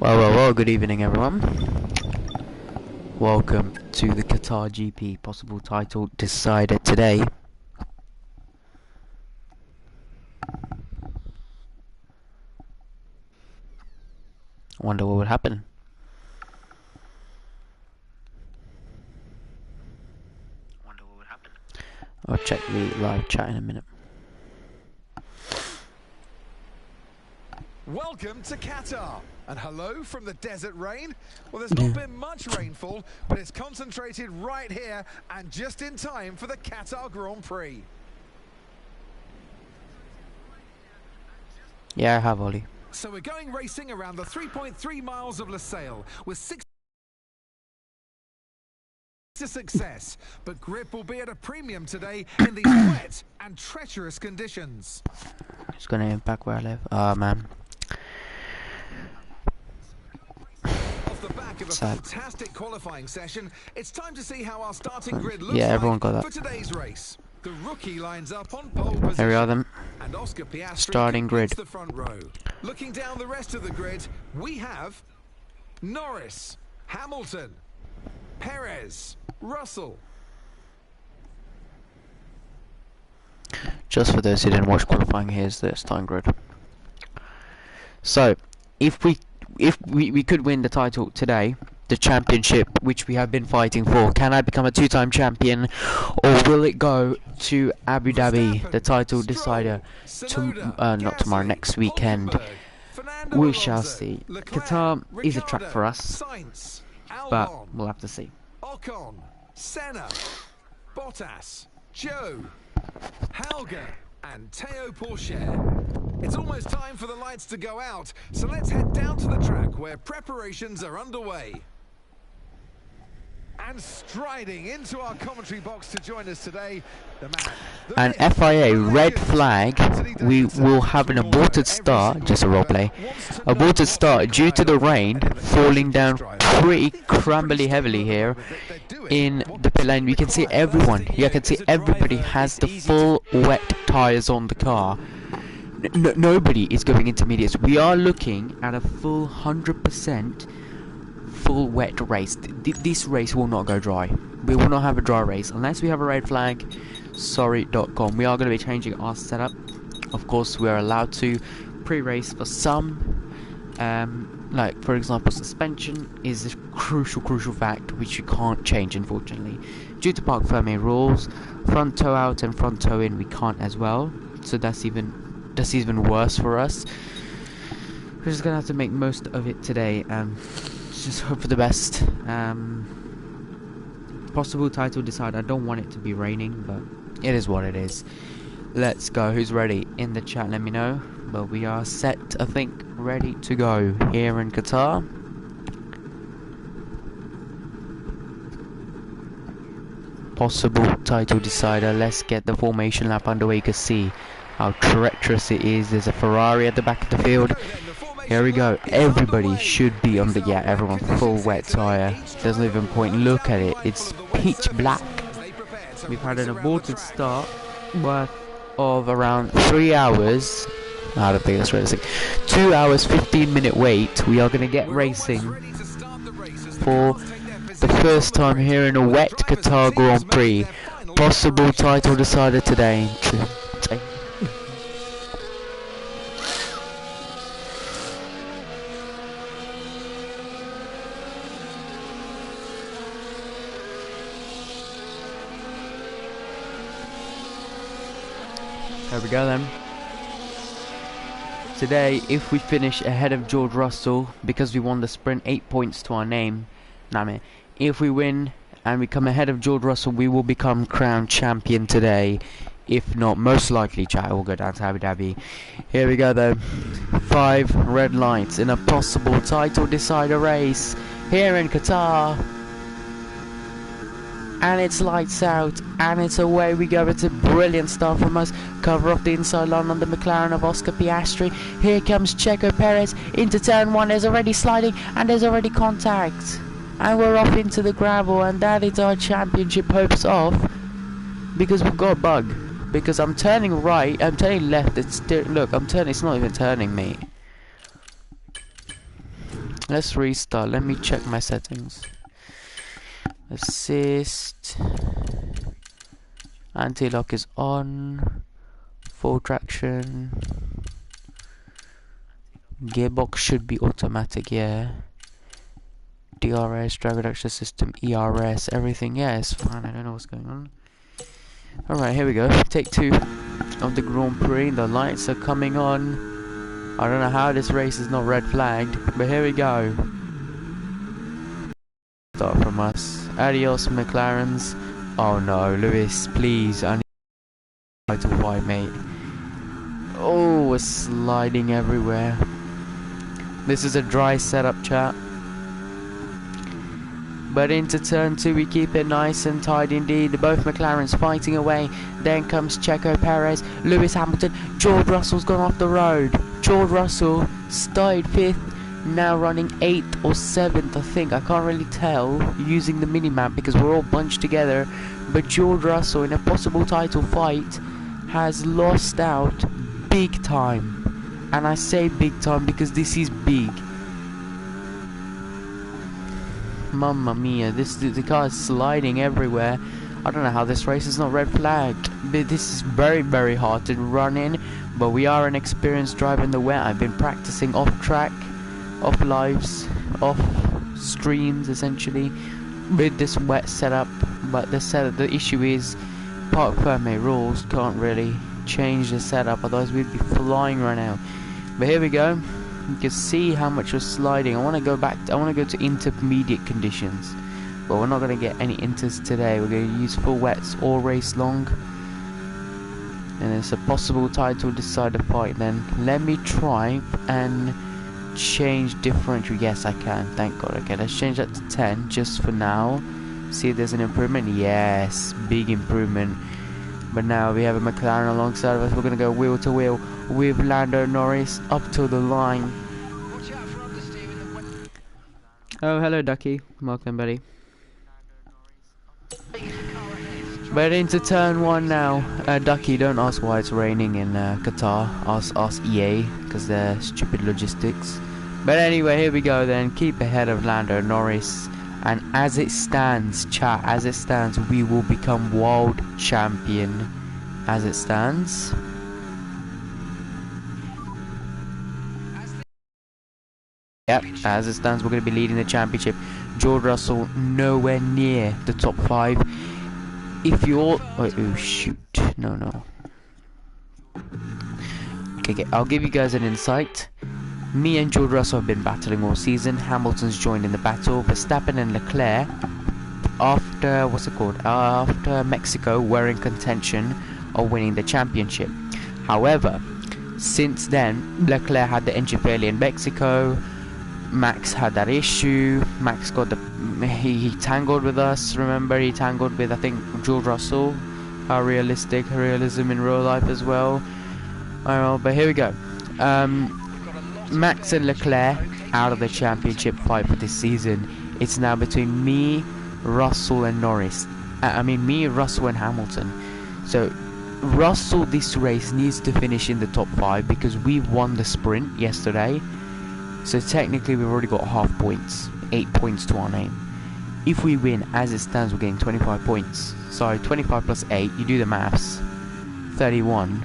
Well, good evening everyone. Welcome to the Qatar GP, possible title decided today. Wonder what would happen. I'll check the live chat in a minute. Welcome to Qatar, and hello from the desert rain. Well, there's not been much rainfall, but it's concentrated right here and just in time for the Qatar Grand Prix. Yeah, I have, Ollie. So we're going racing around the 3.3 miles of Losail with 6 to success, but grip will be at a premium today in these wet and treacherous conditions. It's gonna impact where I live. Oh man. Off the back of a fantastic qualifying session, it's time to see how our starting grid looks everyone got that. for today's race. The rookie lines up on pole position. There we are then. And Oscar Piastri Starting grid. the front row. Looking down the rest of the grid, we have Norris, Hamilton, Perez, Russell. Just for those who didn't watch qualifying, here's the starting grid. So, if we could win the title today, the championship which we have been fighting for, can I become a two-time champion, or will it go to Abu Dhabi, the title decider, not tomorrow, next weekend? We shall see. Qatar is a track for us, but we'll have to see. Ocon, Senna, Bottas, Joe, Helga and Teo Pourchaire. It's almost time for the lights to go out, so let's head down to the track where preparations are underway. And striding into our commentary box to join us today, the man. And FIA red flag, we will have an aborted start, just a roleplay, aborted start due to the rain falling down pretty crumbly heavily here in the pit lane. We can see everyone, I can see everybody has the full wet tyres on the car. Nobody is going intermediates. We are looking at a full 100% full wet race. This race will not go dry. We will not have a dry race unless we have a red flag. Sorry.com. We are going to be changing our setup. Of course, we are allowed to pre-race for some, like for example, suspension is a crucial fact which you can't change, unfortunately, due to parc fermé rules. Front toe out and front toe in we can't as well, so that's even worse for us. We're just gonna have to make most of it today and just hope for the best. Possible title decide. I don't want it to be raining, but it is what it is. Let's go. Who's ready? In the chat, let me know. But we are set, I think, ready to go here in Qatar. Possible title decider. Let's get the formation lap underway. You can see how treacherous it is. There's a Ferrari at the back of the field. Here we go. Everybody should be on the, everyone full wet tyre. There's no even point. Look at it. It's pitch black. We've had an aborted start worth of around 3 hours. I don't think that's realistic. 2 hours 15-minute wait. We are going to get racing for the first time here in a wet Qatar Grand Prix. Possible title decider today. There we go then. Today, if we finish ahead of George Russell, because we won the sprint, 8 points to our name. If we win and we come ahead of George Russell, we will become crowned champion today. If not, most likely, chat, will go down to Abu Dhabi. Here we go though. 5 red lights in a possible title decider race here in Qatar. And it's lights out, and it's away we go. It's a brilliant start from us. Cover off the inside line on the McLaren of Oscar Piastri. Here comes Checo Perez into turn 1. There's already sliding, and there's already contact. And we're off into the gravel, and that is our championship hopes off. Because we've got a bug. Because I'm turning right, I'm turning left. It's look, I'm turning, it's not even turning me. Let's restart. Let me check my settings. Assist. Anti-lock is on. Full traction. Gearbox should be automatic, yeah. DRS, drag reduction system, ERS, everything, yeah, it's fine. I don't know what's going on. Alright, here we go. Take 2 of the Grand Prix. The lights are coming on. I don't know how this race is not red flagged, but here we go. Start from us. Adios, McLarens. Oh no, Lewis, please. I need to fight, mate. Oh, we're sliding everywhere. This is a dry setup, chat. But into turn 2 we keep it nice and tight indeed. Both McLarens fighting away. Then comes Checo Perez, Lewis Hamilton. George Russell's gone off the road. George Russell started 5th, now running 8th or 7th, I think. I can't really tell using the minimap because we're all bunched together. But George Russell, in a possible title fight, has lost out big time. And I say big time because this is big. Mamma mia, the car is sliding everywhere. I don't know how this race is not red flagged. But this is very, very hard to run in. But we are an experienced driver in the wet. I've been practicing off track, off lives, off streams essentially with this wet setup. But the issue is Parc Fermé rules can't really change the setup, otherwise we'd be flying right now. But here we go. You can see how much we're sliding. I want to go to intermediate conditions, but we're not going to get any inters today. We're going to use full wets all race long, and it's a possible title decider fight. Then let me try and change differential. Yes, I can, thank god. Okay, let's change that to 10 just for now. See if there's an improvement. Yes, big improvement. But now we have a McLaren alongside of us. We're going to go wheel to wheel with Lando Norris up to the line. Oh, hello Ducky. Welcome, buddy. But into turn 1 now. Ducky, don't ask why it's raining in Qatar. Ask EA, because they're stupid logistics. But anyway, here we go then. Keep ahead of Lando Norris. And as it stands, chat, as it stands, we will become world champion. As it stands. Yep, as it stands, we're going to be leading the championship. George Russell nowhere near the top 5. If you all... oh shoot. No. Okay, I'll give you guys an insight. Me and George Russell have been battling all season. Hamilton's joined in the battle. Verstappen and Leclerc, after Mexico, were in contention of winning the championship. However, since then, Leclerc had the engine failure in Mexico. Max had that issue. Max got he tangled with us. Remember, he tangled with, I think, George Russell. How realism in real life as well. I don't know, but here we go. Max and Leclerc out of the championship fight for this season. It's now between me, Russell and Norris. Me, Russell and Hamilton. So Russell this race needs to finish in the top 5 because we won the sprint yesterday. So technically we've already got half points, 8 points to our name. If we win, as it stands, we're getting 25 points. Sorry, 25 plus 8, you do the maths, 31.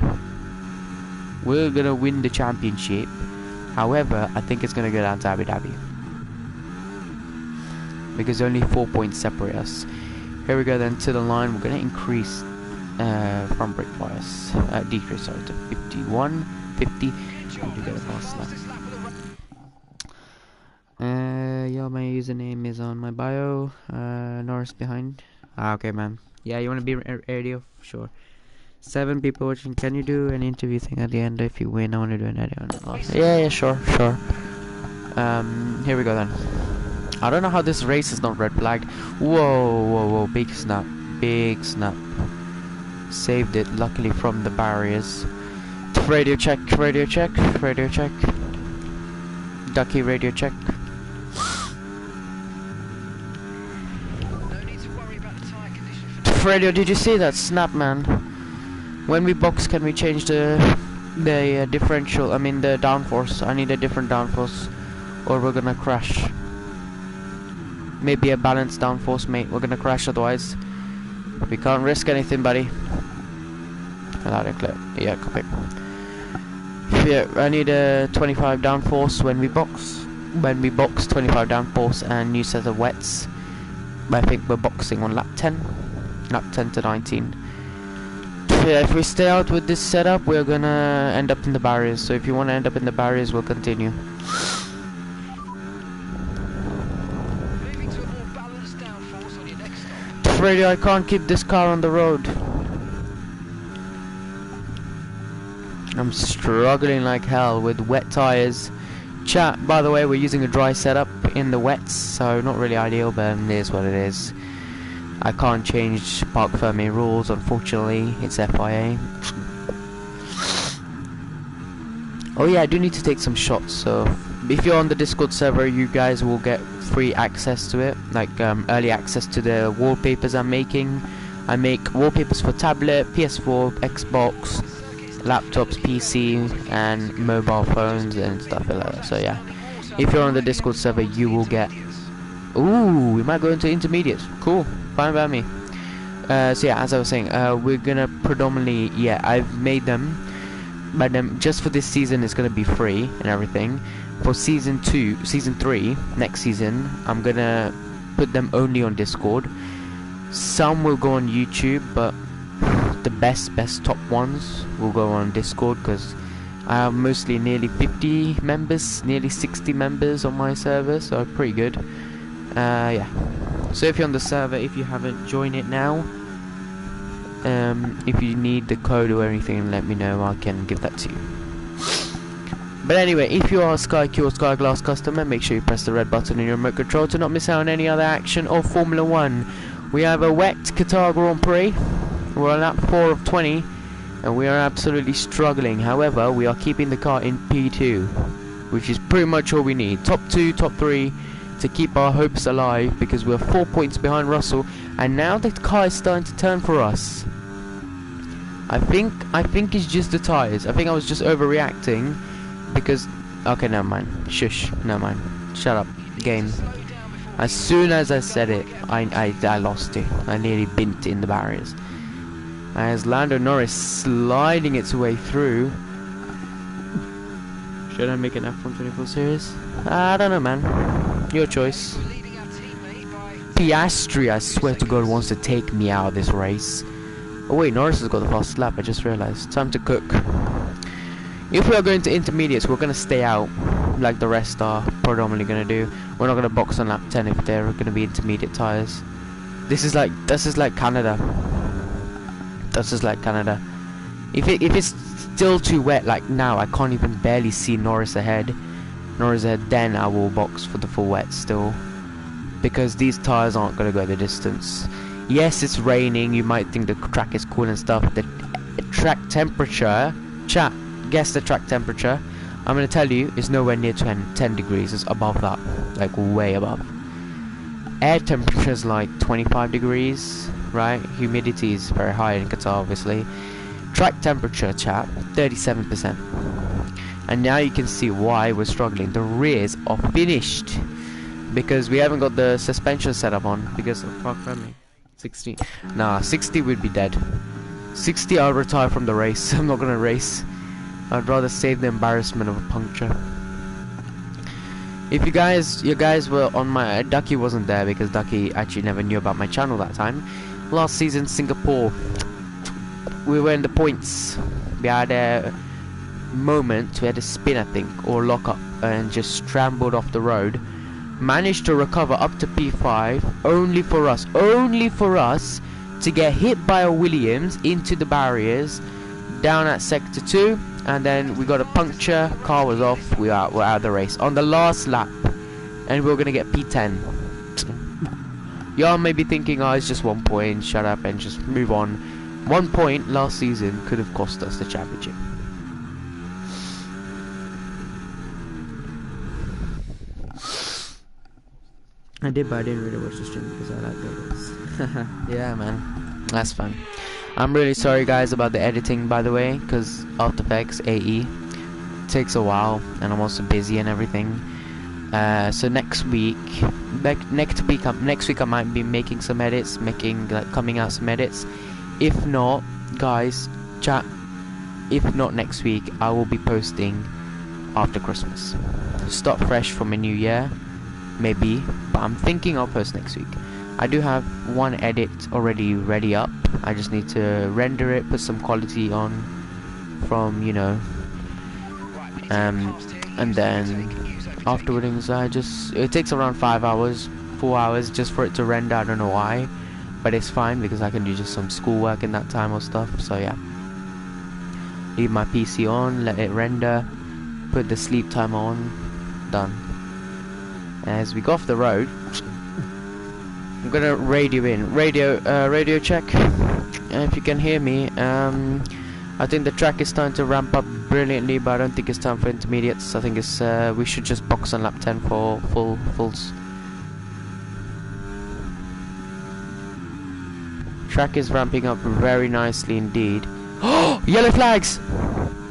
We're gonna win the championship. However, I think it's going to go down to Abu Dhabi, because only 4 points separate us. Here we go then to the line. We're going to increase front brake bias, decrease, sorry, to 51, 50. We'll do that fast now. Yeah, my username is on my bio. Norris behind. Okay, man. Yeah, you want to be radio? Sure. 7 people watching. Can you do an interview thing at the end? If you win, I want to do an edit on it. Yeah, sure. Here we go then. I don't know how this race is not red flagged. Whoa, big snap. Saved it, luckily, from the barriers. Radio check. Ducky, radio check. Radio, did you see that snap, man? When we box, can we change the differential? I mean the downforce. I need a different downforce or we're gonna crash. Maybe a balanced downforce, mate. We're gonna crash otherwise. We can't risk anything, buddy. Allowed a clip. Yeah, copy. Yeah, I need a 25 downforce when we box. When we box, 25 downforce and new set of wets. I think we're boxing on lap 10. Lap 10 to 19. Yeah, if we stay out with this setup, we're gonna end up in the barriers. So if you want to end up in the barriers, we'll continue. Moving to a more balanced downforce on your next stop. Freddy, I can't keep this car on the road. I'm struggling like hell with wet tires. Chat, by the way, we're using a dry setup in the wets, so not really ideal, but it is what it is. I can't change park Fermi rules, unfortunately. It's FIA. Oh yeah, I do need to take some shots, so if you're on the Discord server, you guys will get free access to it, like early access to the wallpapers I'm making. I make wallpapers for tablet, PS4, Xbox, laptops, PC, and mobile phones and stuff like that. So yeah, if you're on the Discord server, you will get. Ooh, we might go into intermediates. Cool, fine by me. So yeah, as I was saying, we're gonna predominantly, yeah, I've made them, but just for this season, it's gonna be free and everything. For season 2, season 3, next season, I'm gonna put them only on Discord. Some will go on YouTube, but the best top ones will go on Discord, because I have mostly nearly 50 members, nearly 60 members on my server, so pretty good. Yeah, so if you're on the server, if you haven't, joined it now. If you need the code or anything, let me know, I can give that to you. But anyway, if you are a SkyQ or Skyglass customer, make sure you press the red button in your remote control to not miss out on any other action of Formula 1. We have a wet Qatar Grand Prix. We're on lap 4 of 20, and we are absolutely struggling. However, we are keeping the car in P2, which is pretty much all we need. Top 2, top 3 to keep our hopes alive, because we're 4 points behind Russell, and now the car is starting to turn for us. I think it's just the tires. I think I was just overreacting, because okay, never mind. Shush, never mind. Shut up, game. As soon as I said it, I lost it. I nearly bent in the barriers. As Lando Norris sliding its way through. Should I make an F124 series? I don't know, man. Your choice. Piastri, I swear to God, wants to take me out of this race. Oh wait, Norris has got the fastest lap, I just realized. Time to cook. If we are going to intermediates, we're going to stay out, like the rest are predominantly going to do. We're not going to box on lap 10 if they're going to be intermediate tires. This is like Canada. That's just like Canada. If it's still too wet, like now, I can't even barely see Norris ahead. Then I will box for the full wet still, because these tires aren't going to go the distance. Yes, it's raining. You might think the track is cool and stuff. The track temperature, chat, guess the track temperature. I'm going to tell you, it's nowhere near 10 degrees. It's above that, like way above. Air temperature is like 25 degrees, right? Humidity is very high in Qatar, obviously. Track temperature, chat, 37%. And now you can see why we're struggling. The rears are finished, because we haven't got the suspension setup on, because of park friendly. 60. Nah, 60 would be dead. 60, I'll retire from the race. I'm not gonna race. I'd rather save the embarrassment of a puncture. If you guys were on my... Ducky wasn't there, because Ducky actually never knew about my channel that time. Last season, Singapore, we were in the points. We had a moment, we had a spin, I think, or lock up, and just scrambled off the road. Managed to recover up to P5, only for us to get hit by a Williams into the barriers, down at sector 2, and then we got a puncture, car was off, we're out of the race on the last lap, and we're gonna get P10. Y'all may be thinking, oh, it's just 1 point, shut up and just move on. 1 point last season could have cost us the championship. I did, but I didn't really watch the stream because I like videos. Yeah, man, that's fun. I'm really sorry, guys, about the editing, by the way, because After Effects AE takes a while, and I'm also busy and everything. So next week I might be making some edits, coming out some edits. If not, guys, chat. If not next week, I will be posting after Christmas. Start fresh from a new year, maybe. But I'm thinking I'll post next week. I do have one edit already ready up. I just need to render it, put some quality on from, you know, and then afterwards it takes around 4 hours just for it to render. I don't know why, but it's fine because I can do just some schoolwork in that time or stuff. So yeah, leave my PC on, let it render, put the sleep timer on, done. As we go off the road, I'm gonna radio in. Radio check. If you can hear me, I think the track is starting to ramp up brilliantly, but I don't think it's time for intermediates. I think it's we should just box on lap 10 for fulls. Track is ramping up very nicely indeed. Oh, yellow flags!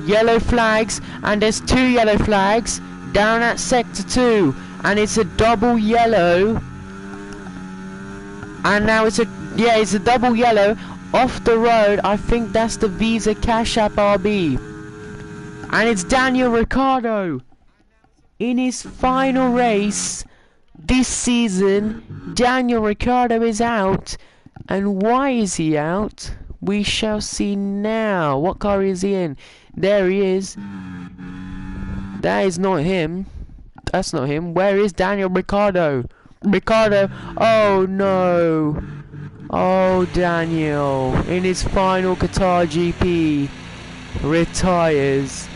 Yellow flags, and there's 2 yellow flags down at sector 2, and it's a double yellow. And now it's a double yellow off the road. I think that's the Visa Cash App RB. And it's Daniel Ricciardo in his final race this season. Daniel Ricciardo is out. And why is he out? We shall see now. What car is he in? There he is. That is not him. That's not him. Where is Daniel Ricciardo? Ricciardo, oh no, oh Daniel, in his final Qatar GP, retires,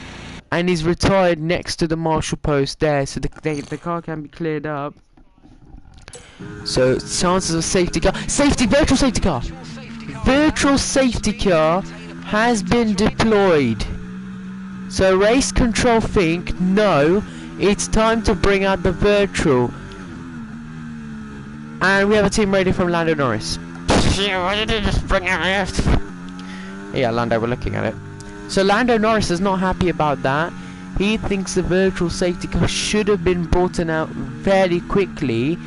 and he's retired next to the marshal post there, so the car can be cleared up. So chances of virtual safety car has been deployed. So race control think, no, it's time to bring out the virtual. And we have a team ready from Lando Norris. Why did they just bring out? Yeah, Lando, we're looking at it. So Lando Norris is not happy about that. He thinks the virtual safety car should have been brought out fairly quickly.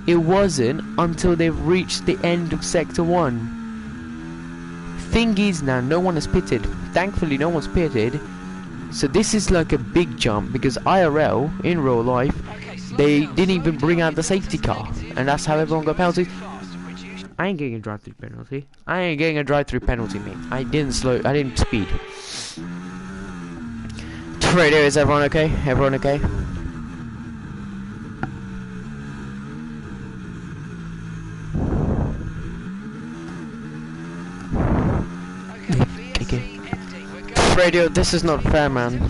It wasn't until they've reached the end of Sector 1. Thing is now, no one has pitted. Thankfully, no one's pitted. So this is like a big jump because IRL, in real life, they didn't even bring out the safety car, and that's how everyone got penalties. I ain't getting a drive-through penalty. Mate. I didn't speed. Radio, is everyone okay? Everyone okay? Okay. Radio, this is not fair, man.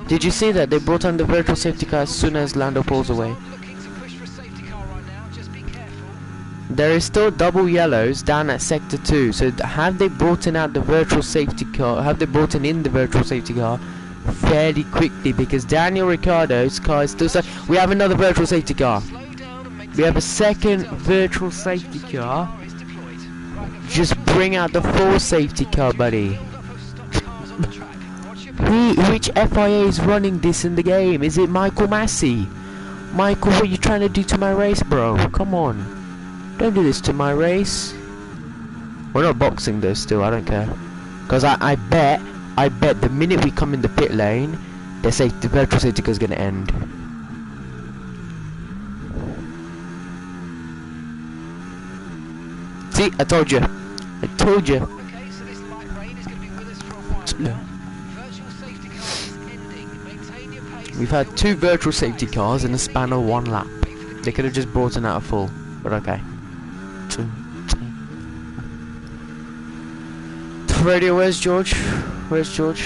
Did you see that they brought on the virtual safety car as soon as Lando pulls away? There is still double yellows down at sector 2. So have they brought in the virtual safety car? Have they brought in the virtual safety car fairly quickly? Because Daniel Ricciardo's car is still stuck. We have another virtual safety car. We have a second virtual safety car. Just bring out the full safety car, buddy. Which FIA is running this in the game? Is it Michael Massey? Michael, what are you trying to do to my race, bro? Come on. Don't do this to my race. We're not boxing this still, I don't care. Because I bet the minute we come in the pit lane, the virtual safety car is going to end. See, I told you. I told you. Okay, so this light rain is going to be with us for a while. We've had 2 virtual safety cars in the span of 1 lap. They could have just brought in out a full, but okay. Radio, where's George? Where's George?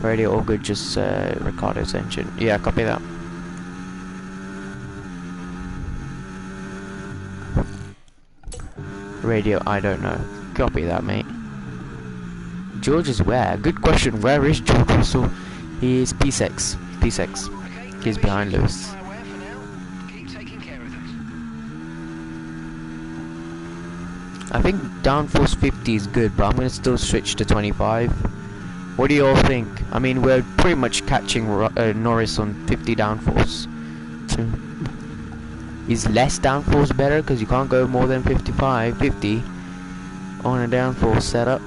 Radio, all good, just Ricardo's engine. Yeah, copy that. Radio, I don't know. Copy that, mate. George is where? Good question. Where is George Russell? He is P6. P6. He's behind Lewis. I think downforce 50 is good, but I'm gonna still switch to 25. What do you all think? I mean, we're pretty much catching Norris on 50 downforce. So, is less downforce better? Because you can't go more than 50 on a downforce setup.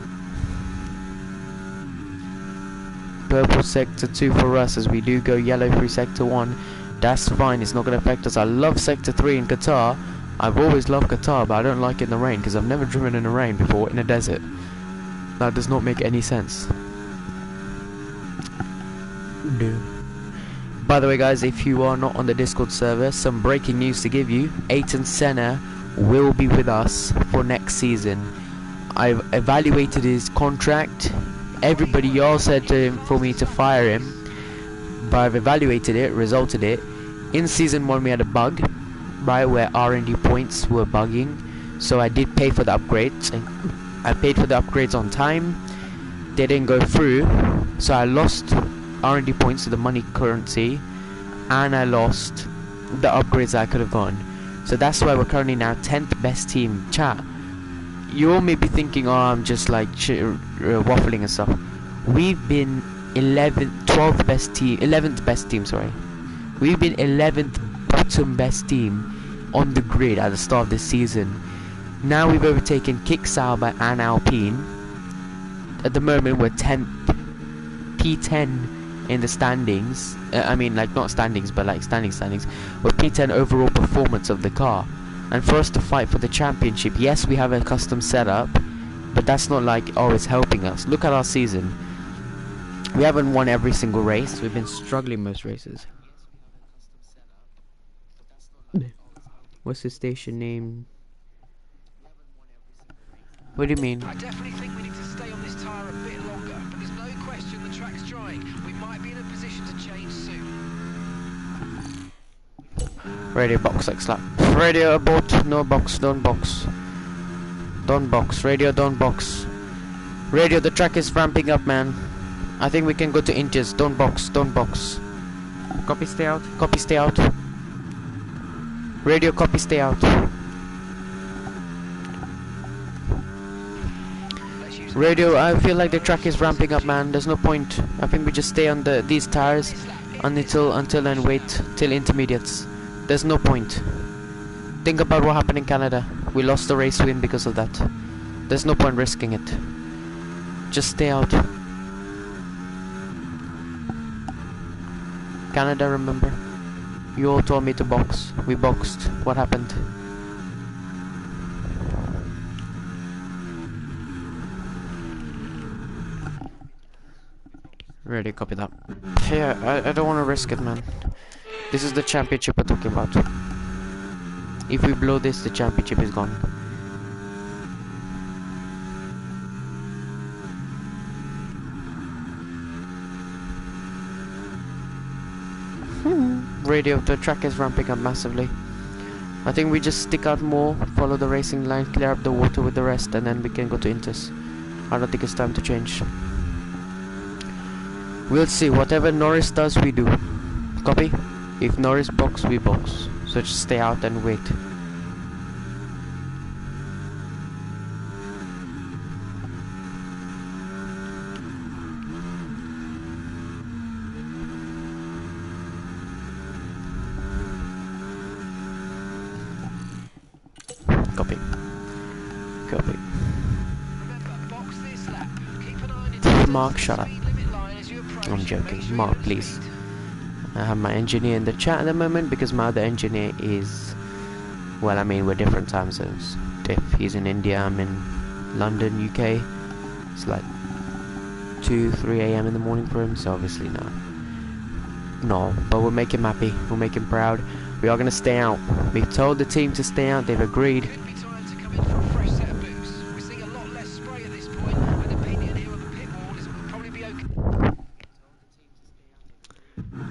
Purple sector 2 for us, as we do go yellow through sector 1. That's fine, it's not going to affect us. I love sector 3 in Qatar. I've always loved Qatar, but I don't like it in the rain, because I've never driven in the rain before in a desert. That does not make any sense. No. By the way guys, if you are not on the Discord server, some breaking news to give you. Senna will be with us for next season. I've evaluated his contract. Everybody y'all said to him for me to fire him, but I've evaluated it, resulted it. In season 1 we had a bug, right, where R&D points were bugging, so I did pay for the upgrades. I paid for the upgrades on time. They didn't go through, so I lost R&D points to the money currency, and I lost the upgrades I could have gone. So that's why we're currently now 10th best team. Chat, you all may be thinking, oh, I'm just like waffling and stuff. We've been 11th best team, sorry. We've been 11th bottom best team on the grid at the start of this season. Now we've overtaken Kick Sauber and Alpine. At the moment we're 10th, P10 in the standings. I mean, like, not standings, but like standings. We're P10 overall performance of the car. And for us to fight for the championship, yes, we have a custom setup, but that's not like, oh, it's helping us. Look at our season. We haven't won every single race. We've been struggling most races. What's the station name? What do you mean? I definitely think we need to stay on this tyre a bit longer, but there's no question the track's drying. We might be in a position to change soon. Radio box like slap. Radio abort. No box. Don't box. Don't box. Radio don't box. Radio, the track is ramping up, man. I think we can go to inches. Don't box. Don't box. Copy, stay out. Copy, stay out. Radio, copy, stay out. Radio, I feel like the track is ramping up, man. There's no point. I think we just stay on these tires until and wait till intermediates. There's no point. Think about what happened in Canada. We lost the race win because of that. There's no point risking it. Just stay out. Canada, remember? You all told me to box. We boxed. What happened? Ready, copy that. Yeah, I don't want to risk it, man. This is the championship we're talking about. If we blow this, the championship is gone. Radio, the track is ramping up massively. I think we just stick out more, follow the racing line, clear up the water with the rest, and then we can go to Inters. I don't think it's time to change. We'll see. Whatever Norris does, we do. Copy? If Norris box, we box. So just stay out and wait. Copy. Copy. Mark, shut up. I'm joking. Mark, please. I have my engineer in the chat at the moment because my other engineer is... Well, I mean, we're different time zones. If he's in India, I'm in London, UK. It's like 2, 3 AM in the morning for him, so obviously no. No, but we'll make him happy. We'll make him proud. We are going to stay out. We've told the team to stay out. They've agreed.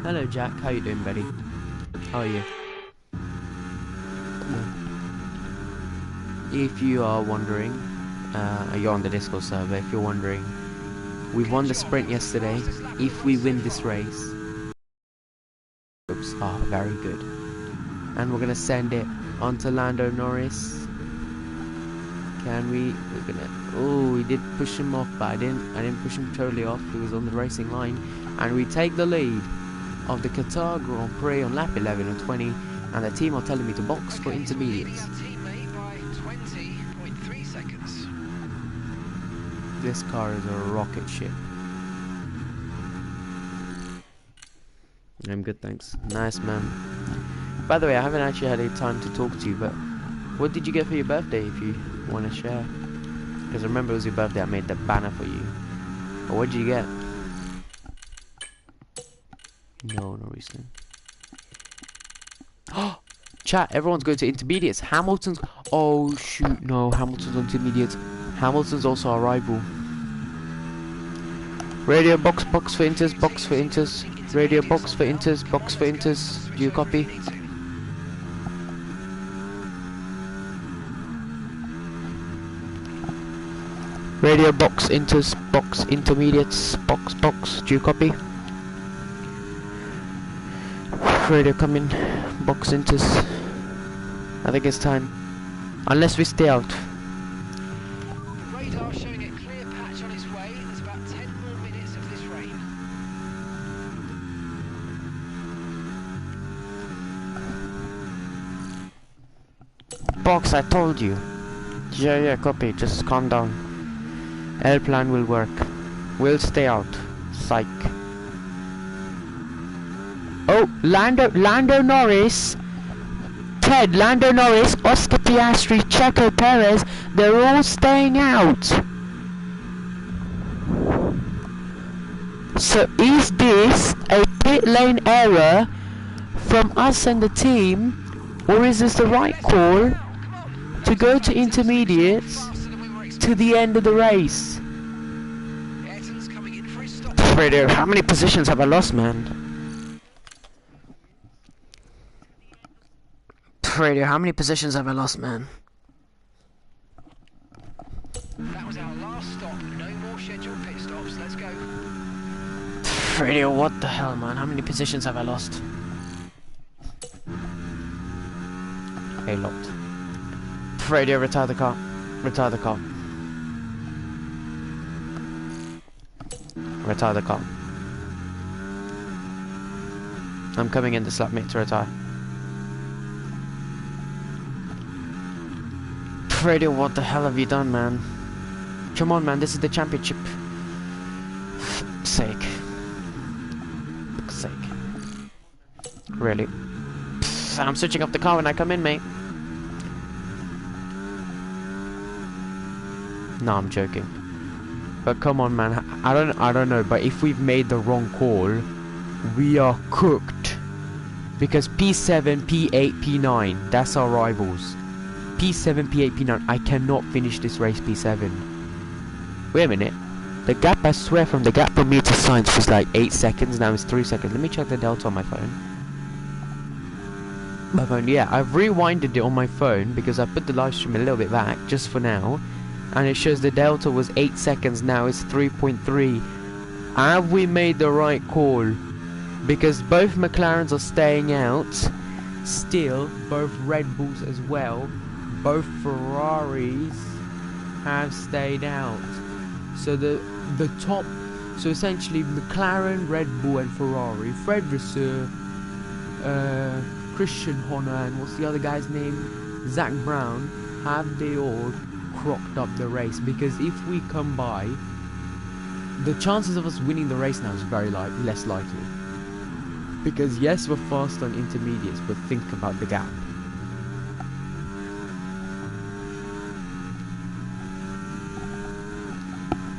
Hello Jack, how you doing, buddy? How are you? If you are wondering, you're on the Discord server, if you're wondering, we won the sprint yesterday. If we win this race, oops, are very good. And we're gonna send it on to Lando Norris. Can we? We're gonna. Oh, we did push him off, but I didn't push him totally off. He was on the racing line, and we take the lead of the Qatar Grand Prix on lap 11 and 20, and the team are telling me to box for intermediates. This car is a rocket ship. I'm good, thanks. Nice, man. By the way, I haven't actually had any time to talk to you, but what did you get for your birthday, if you want to share? Because remember, it was your birthday, I made the banner for you. But what did you get? No reason. Oh, chat, everyone's going to intermediates. Hamilton's. Oh shoot, no, Hamilton's on intermediates. Hamilton's also our rival. Radio box for inters, box for inters. Radio box for inters, box for inters. Do you copy? Radio box inters, box intermediates, box. Do you copy? Radio coming, box inters. I think it's time. Unless we stay out. Radar showing a clear patch on its way. There's about 10 more minutes of this rain. Box, I told you. Yeah, copy. Just calm down. Airline will work. We'll stay out. Psych. Oh, Lando Norris, Ted, Lando Norris, Oscar Piastri, Checo Perez, they're all staying out. So is this a pit lane error from us and the team, or is this the right call to go to intermediates to the end of the race? Radio, how many positions have I lost, man? Radio, how many positions have I lost, man? That was our last stop. No more scheduled pit stops. Let's go. Radio, what the hell, man? How many positions have I lost? Hey, locked. Radio, retire the car. Retire the car. Retire the car. I'm coming in to slap mate to retire. Radio, what the hell have you done, man? Come on, man, this is the championship. Fuck's sake. Fuck's sake. Really? I'm switching off the car when I come in, mate. No, I'm joking. But come on, man, I don't know, but if we've made the wrong call, we are cooked. Because P7, P8, P9, that's our rivals. P7, P8, P9, I cannot finish this race P7. Wait a minute. The gap, I swear, from the gap from me to Sainz was like 8 seconds, now it's 3 seconds. Let me check the delta on my phone. Yeah, I've rewinded it on my phone because I put the live stream a little bit back, just for now. And it shows the delta was 8 seconds, now it's 3.3. Have we made the right call? Because both McLarens are staying out. Still, both Red Bulls as well. Both Ferraris have stayed out. So the top, so essentially McLaren, Red Bull and Ferrari, Fred Vasseur, Christian Horner and what's the other guy's name? Zach Brown, have they all crocked up the race? Because if we come by, the chances of us winning the race now is very less likely. Because yes, we're fast on intermediates, but think about the gap.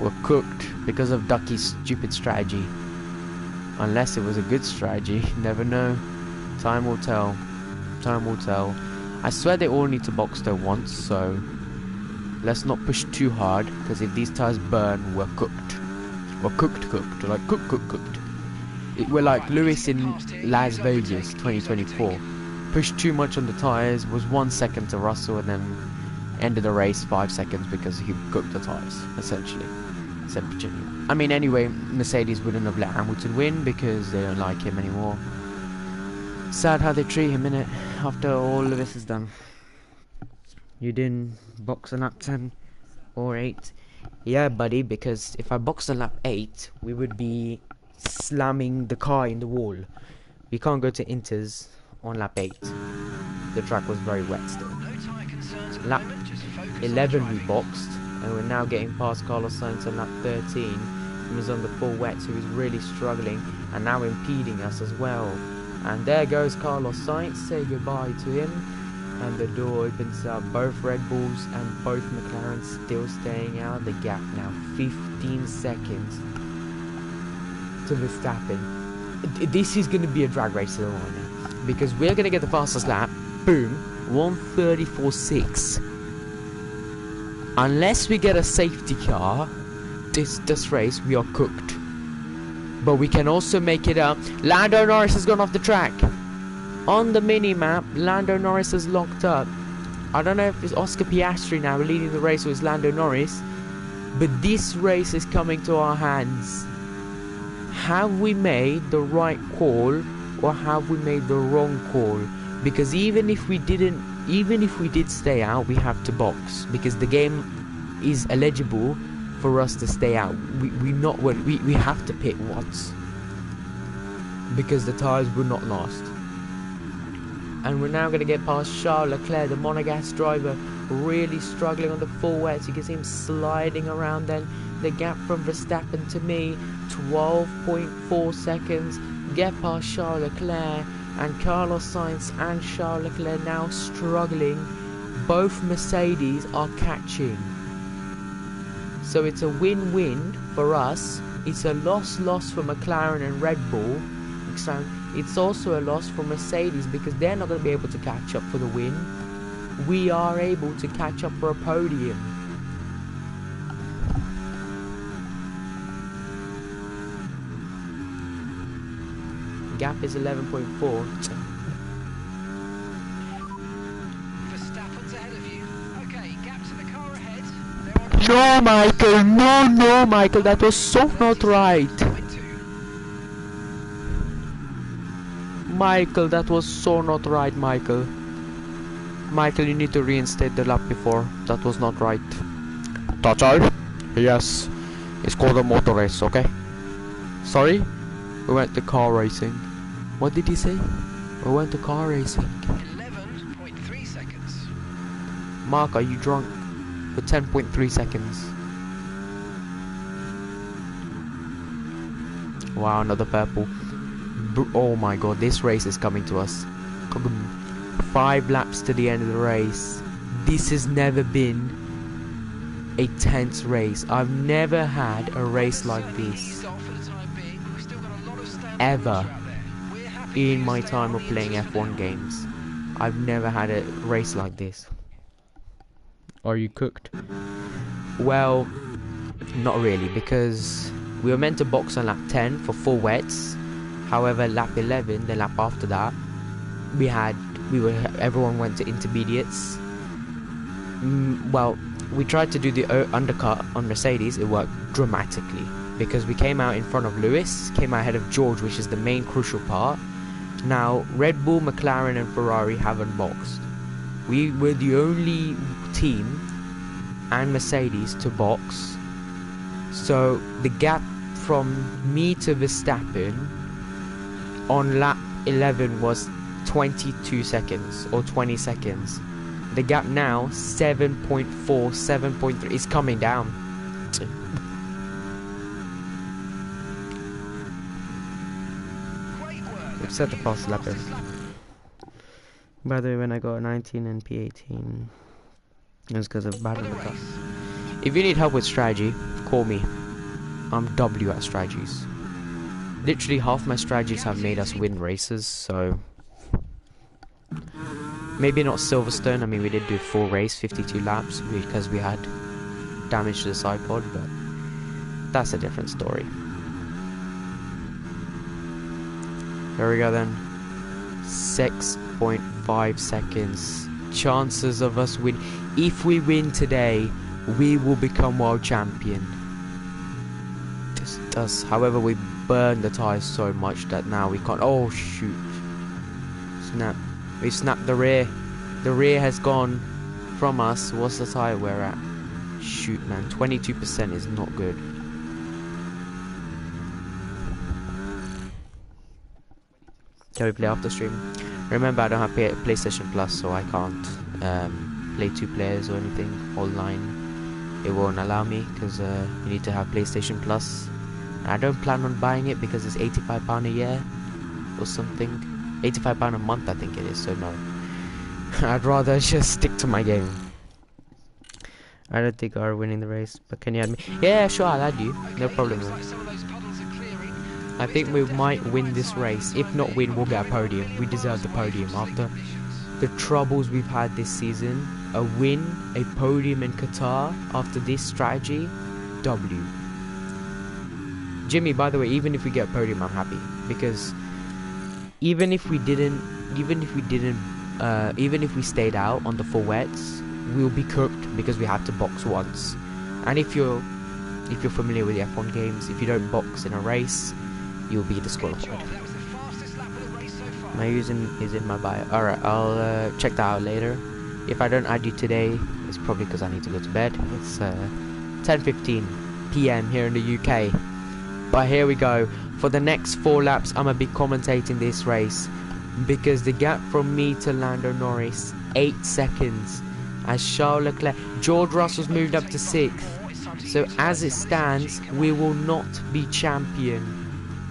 We're cooked because of Ducky's stupid strategy. Unless it was a good strategy, never know. Time will tell. Time will tell. I swear they all need to box though once, so let's not push too hard, because if these tires burn, we're cooked. We're cooked. Like cooked. We're like Lewis in Las Vegas 2024. Pushed too much on the tires, was 1 second to Russell, and then ended the race 5 seconds because he cooked the tires, essentially. I mean, anyway, Mercedes wouldn't have let Hamilton win because they don't like him anymore. Sad how they treat him, innit? After all of this is done. You didn't box on lap 10 or 8? Yeah, buddy, because if I boxed on lap 8, we would be slamming the car in the wall. We can't go to Inters on lap 8. The track was very wet still. Lap 11 we boxed, and we're now getting past Carlos Sainz on lap 13. He was on the full wet, so he's really struggling, and now impeding us as well. And there goes Carlos Sainz, say goodbye to him. And the door opens up, both Red Bulls and both McLarens still staying out. The gap now 15 seconds to Verstappen. This is going to be a drag race to the line now, because we're going to get the fastest lap. Boom, 1:34.6. Unless we get a safety car, this race we are cooked. But we can also make it up. Lando Norris has gone off the track. On the mini-map, Lando Norris is locked up. I don't know if it's Oscar Piastri now leading the race or it's Lando Norris. But this race is coming to our hands. Have we made the right call or have we made the wrong call? Because even if we did stay out, we have to box. Because the game is eligible for us to stay out. We have to pit Watts. Because the tyres will not last. And we're now going to get past Charles Leclerc, the Monegasque driver, really struggling on the full wet. You can see him sliding around then. The gap from Verstappen to me, 12.4 seconds. Get past Charles Leclerc, and Carlos Sainz and Charles Leclerc now struggling. Both Mercedes are catching. So it's a win-win for us. It's a loss for McLaren and Red Bull. It's also a loss for Mercedes because they're not going to be able to catch up for the win. We are able to catch up for a podium. Gap is 11.4. Verstappen's ahead of you. Okay, gap to the car ahead. No, Michael, no, Michael, that was so not right. Michael, that was so not right, Michael. Michael, you need to reinstate the lap before. That was not right. That's all? Yes. It's called a motor race, okay? Sorry? We went to car racing. What did he say? We went to car racing. 11.3 seconds. Mark, are you drunk? For 10.3 seconds. Wow, another purple. Oh my god, this race is coming to us. 5 laps to the end of the race. This has never been a tense race. I've never had a race like this ever in my time of playing F1 games. I've never had a race like this. Are you cooked? Well, not really, because we were meant to box on lap 10 for full wets. However, lap 11, the lap after that, everyone went to intermediates. Well, we tried to do the undercut on Mercedes. It worked dramatically because we came out in front of Lewis, came out ahead of George, which is the main crucial part. Now, Red Bull, McLaren and Ferrari haven't boxed. We were the only team and Mercedes to box. So the gap from me to Verstappen on lap 11 was 22 seconds or 20 seconds. The gap now 7.4, 7.3 is coming down. We've set the fastest lap ever. By the way, when I got 19 and P18, it was because of bad undercut. If you need help with strategy, call me. I'm W at strategies. Literally half my strategies have made us win races, so maybe not Silverstone. I mean, we did do a full race, 52 laps, because we had damage to the side pod, but that's a different story. There we go then. 6.5 seconds. Chances of us win. If we win today, we will become world champion. This does. However, we burn the tires so much that now we can't. Oh shoot! Snap. We snapped the rear. The rear has gone. from us. What's the tyre we're at? Shoot, man, 22% is not good. Can we play after stream? Remember, I don't have PlayStation Plus, so I can't play 2 players or anything online. It won't allow me because you need to have PlayStation Plus. I don't plan on buying it because it's £85 a year or something. £85 a month, I think it is. So no, I'd rather just stick to my game. I don't think I'm winning the race, but can you add me? Yeah, sure, I'll add you. No problem. I think we might win this race. If not win, we'll get a podium. We deserve the podium after the troubles we've had this season. A win, a podium in Qatar after this strategy. W. Jimmy, by the way, even if we get a podium, I'm happy, because even if we stayed out on the 4 wets, we'll be cooked because we have to box once. And if you're familiar with the F1 games, if you don't box in a race, you'll be disqualified. My username is in my bio. Alright, I'll check that out later. If I don't add you today, it's probably because I need to go to bed. It's 10:15 PM here in the UK. But here we go. For the next 4 laps, I'm going to be commentating this race, because the gap from me to Lando Norris, 8 seconds. As Charles Leclerc, George Russell's moved up to 6th. So as it stands, we will not be champion.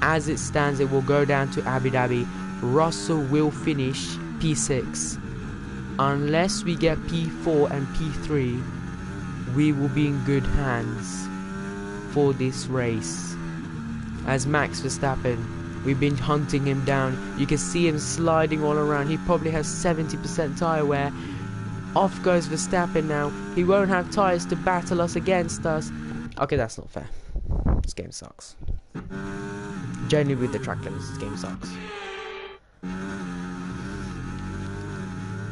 As it stands, it will go down to Abu Dhabi. Russell will finish P6. Unless we get P4 and P3, we will be in good hands for this race. As Max Verstappen, we've been hunting him down. You can see him sliding all around. He probably has 70% tyre wear. Off goes Verstappen now. He won't have tyres to battle us against us. Okay, that's not fair. This game sucks. Generally with the track limits, this game sucks.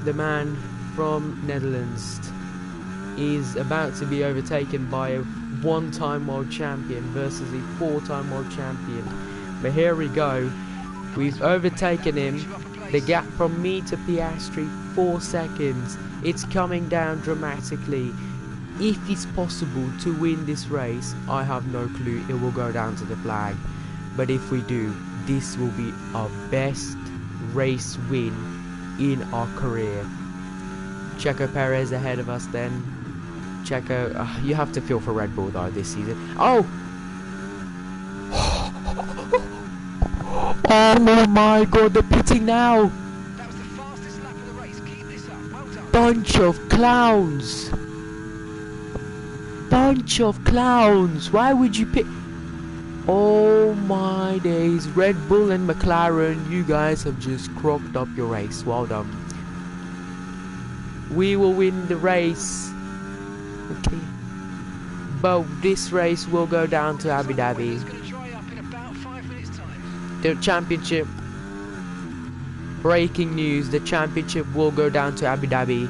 The man from Netherlands is about to be overtaken by a 1-time world champion versus a 4-time world champion. But here we go. We've overtaken him. The gap from me to Piastri, 4 seconds. It's coming down dramatically. If it's possible to win this race, I have no clue. It will go down to the flag. But if we do, this will be our best race win in our career. Checo Perez ahead of us then. Checo, you have to feel for Red Bull though this season. Oh! Oh my god, they're pitting now! That was the fastest lap of the race. Keep this up. Well done. Bunch of clowns! Bunch of clowns! Why would you pick... Oh my days, Red Bull and McLaren, you guys have just crocked up your race. Well done. We will win the race. Okay. But this race will go down to Abu Dhabi. It's going to dry up in about 5 minutes' time. The championship. Breaking news, the championship will go down to Abu Dhabi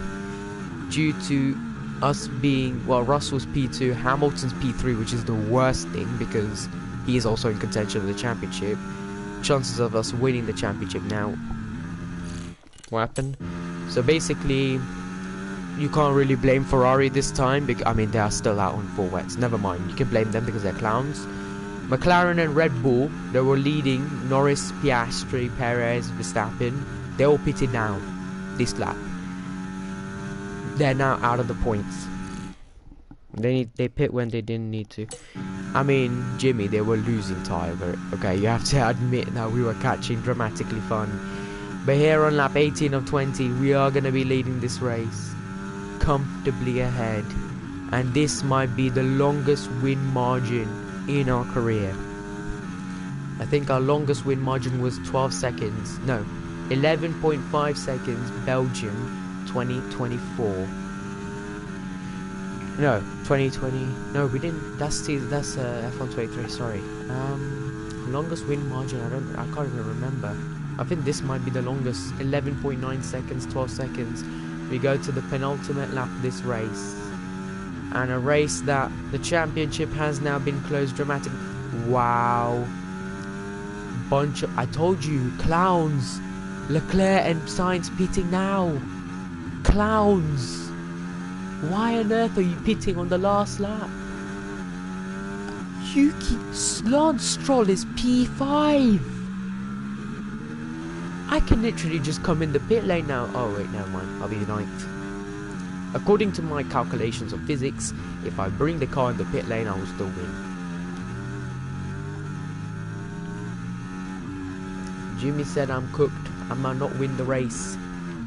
due to us being, well, Russell's P2, Hamilton's P3, which is the worst thing because he is also in contention of the championship. Chances of us winning the championship now. What happened? So basically, you can't really blame Ferrari this time, because I mean they are still out on 4 wets. Never mind, you can blame them because they're clowns. McLaren and Red Bull, they were leading. Norris, Piastri, Perez, Verstappen, they all pitted down this lap. They're now out of the points. They pit when they didn't need to. I mean, Jimmy, they were losing tyre, but okay, you have to admit that we were catching dramatically fun. But here on lap 18 of 20, we are going to be leading this race comfortably ahead, and this might be the longest win margin in our career. I think our longest win margin was 12 seconds. No, 11.5 seconds. Belgium 2024. No, 2020. No, we didn't. That's F123. Sorry. Longest win margin. I can't even remember. I think this might be the longest. 11.9 seconds. 12 seconds. We go to the penultimate lap of this race, and a race that the championship has now been closed dramatically. Wow. Bunch of, I told you, clowns. Leclerc and Sainz pitting now. Clowns. Why on earth are you pitting on the last lap? Lance Stroll is P5. I can literally just come in the pit lane now. Oh wait, never mind. I'll be 9th. According to my calculations of physics, if I bring the car in the pit lane, I will still win. Jimmy said I'm cooked. I might not win the race.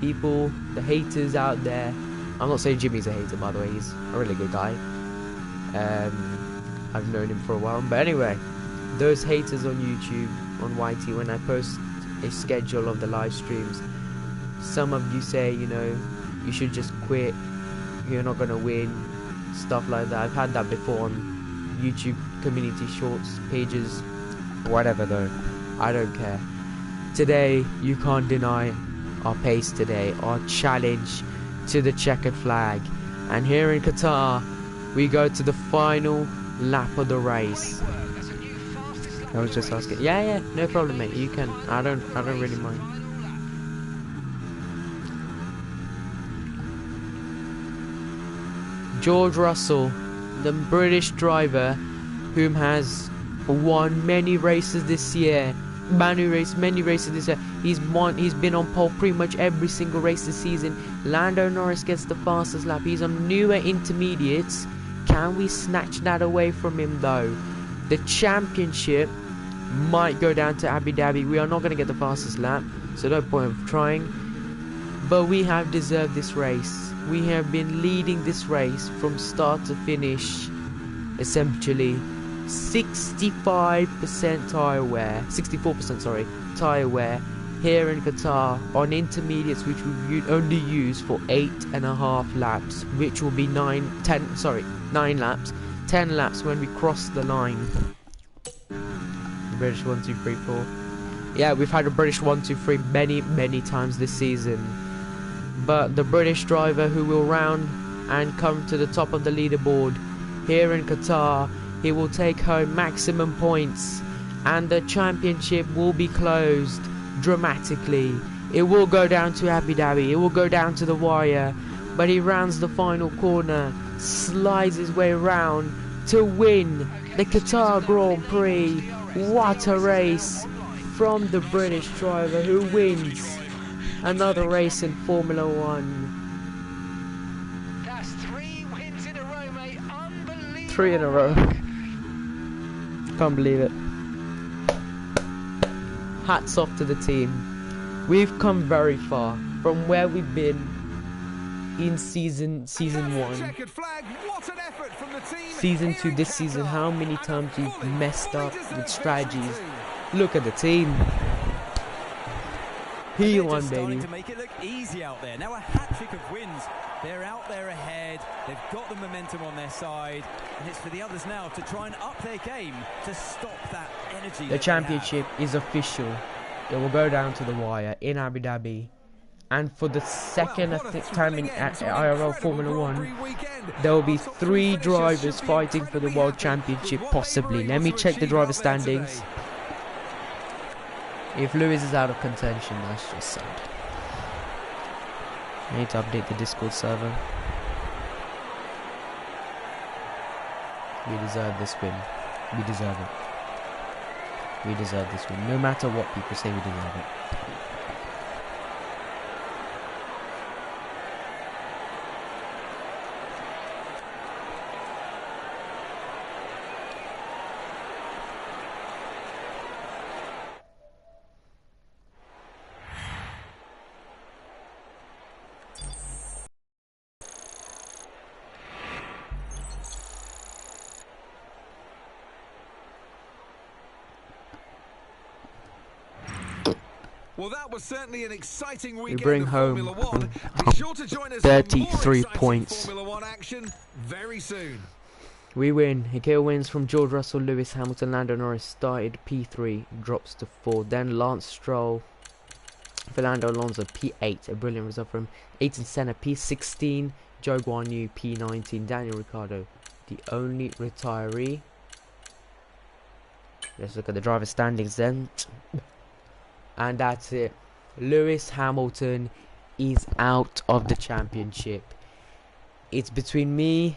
People, the haters out there. I'm not saying Jimmy's a hater, by the way. He's a really good guy. I've known him for a while. But anyway, those haters on YouTube, on YT, when I post a schedule of the live streams, some of you say, you know, you should just quit. You're not gonna win. Stuff like that. I've had that before on YouTube community shorts pages. Whatever though. I don't care. Today, you can't deny our pace today. Our challenge to the checkered flag. And here in Qatar, we go to the final lap of the race. I was just asking. Yeah, no problem, mate. You can. I don't really mind. George Russell, the British driver, whom has won many races this year. Many races this year. He's been on pole pretty much every single race this season. Lando Norris gets the fastest lap. He's on newer intermediates. Can we snatch that away from him though? The championship might go down to Abu Dhabi. We are not going to get the fastest lap, so no point of trying. But we have deserved this race. We have been leading this race from start to finish. Essentially 65% tire wear, 64% sorry, tire wear here in Qatar on intermediates, which we only use for 8.5 laps, which will be 9 laps, 10 laps when we cross the line. British 1, 2, 3, 4. Yeah, we've had a British 1, 2, 3 many times this season. But the British driver who will round and come to the top of the leaderboard here in Qatar, he will take home maximum points, and the championship will be closed dramatically. It will go down to Abu Dhabi. It will go down to the wire. But he rounds the final corner, slides his way around to win the Qatar Grand Prix. What a race from the British driver who wins another race in Formula 1. That's 3 wins in a row, mate. Unbelievable. 3 in a row. Can't believe it. Hats off to the team. We've come very far from where we've been in season 1. Season 2 this season. How many times we've messed up with strategies. Look at the team. P1, baby. To make it look easy out there. Now a hat-trick of wins. They're out there ahead. They've got the momentum on their side, and it's for the others now to try and up their game to stop that energy. The championship is official. It will go down to the wire in Abu Dhabi, and for the second time in IRL Formula 1, there will be 3 drivers fighting for the World Championship possibly. Let me check the driver standings. If Lewis is out of contention, that's just sad. I need to update the Discord server. We deserve this win. We deserve it. We deserve this win. No matter what people say, we deserve it. Well, that was certainly an exciting weekend. We bring of home Formula 1. Be sure to join us 33 for more points. Formula 1 action very soon. We win. Hikeo wins from George Russell, Lewis Hamilton, Lando Norris started P3, drops to 4. Then Lance Stroll, Fernando Alonso P8, a brilliant result from Ayrton Senna P16, Joe Guan Yu P19, Daniel Ricciardo, the only retiree. Let's look at the driver standings then. And that's it. Lewis Hamilton is out of the championship. It's between me,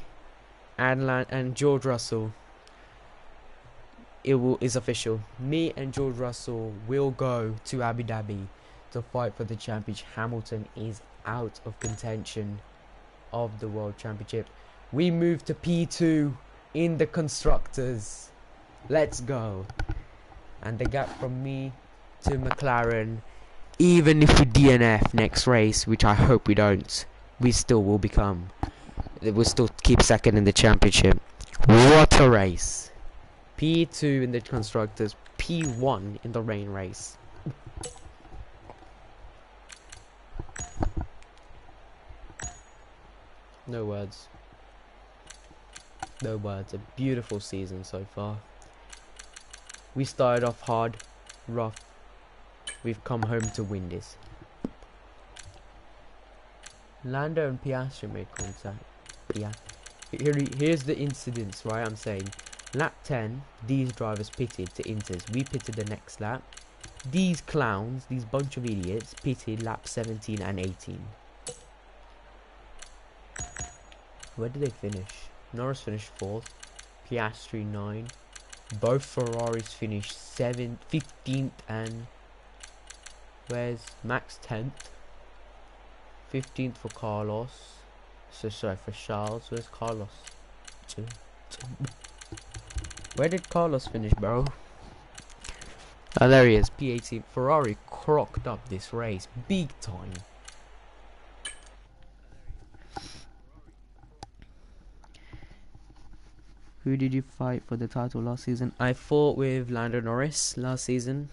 Airline, and George Russell. It's official. Me and George Russell will go to Abu Dhabi to fight for the championship. Hamilton is out of contention of the World Championship. We move to P2 in the Constructors. Let's go. And the gap from me to McLaren, even if we DNF next race, which I hope we don't, we still will become. We'll still keep second in the championship. What a race. P2 in the Constructors, P1 in the rain race. No words. No words. A beautiful season so far. We started off hard, rough. We've come home to win this. Lando and Piastri made contact. Yeah. Here's the incidents, right? I'm saying lap 10, these drivers pitted to Inters. We pitted the next lap. These clowns, these bunch of idiots, pitted lap 17 and 18. Where did they finish? Norris finished 4th. Piastri 9. Both Ferraris finished 15th and where's Max 10th? 15th for Carlos. So sorry for Charles. Where's Carlos? Where did Carlos finish, bro? Oh, there he is. P18. Ferrari crocked up this race big time. Who did you fight for the title last season? I fought with Lando Norris last season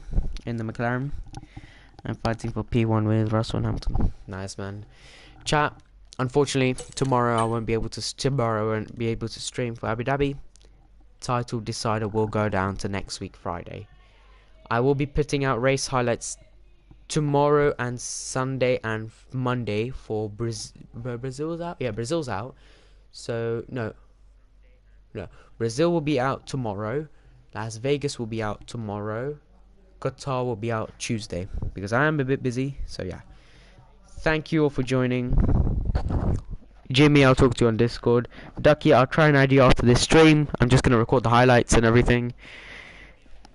in the McLaren. I'm fighting for P1 with Russell and Hamilton. Nice, man. Chat. Unfortunately, tomorrow I won't be able to stream for Abu Dhabi. Title decider will go down to next week Friday. I will be putting out race highlights tomorrow and Sunday and Monday for Brazil's out. Yeah, Brazil's out. So no. Brazil will be out tomorrow. Las Vegas will be out tomorrow. Qatar will be out Tuesday because I am a bit busy. So yeah. Thank you all for joining. Jimmy, I'll talk to you on Discord. Ducky, I'll try and add you after this stream. I'm just gonna record the highlights and everything.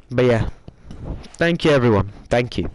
But yeah. Thank you everyone. Thank you.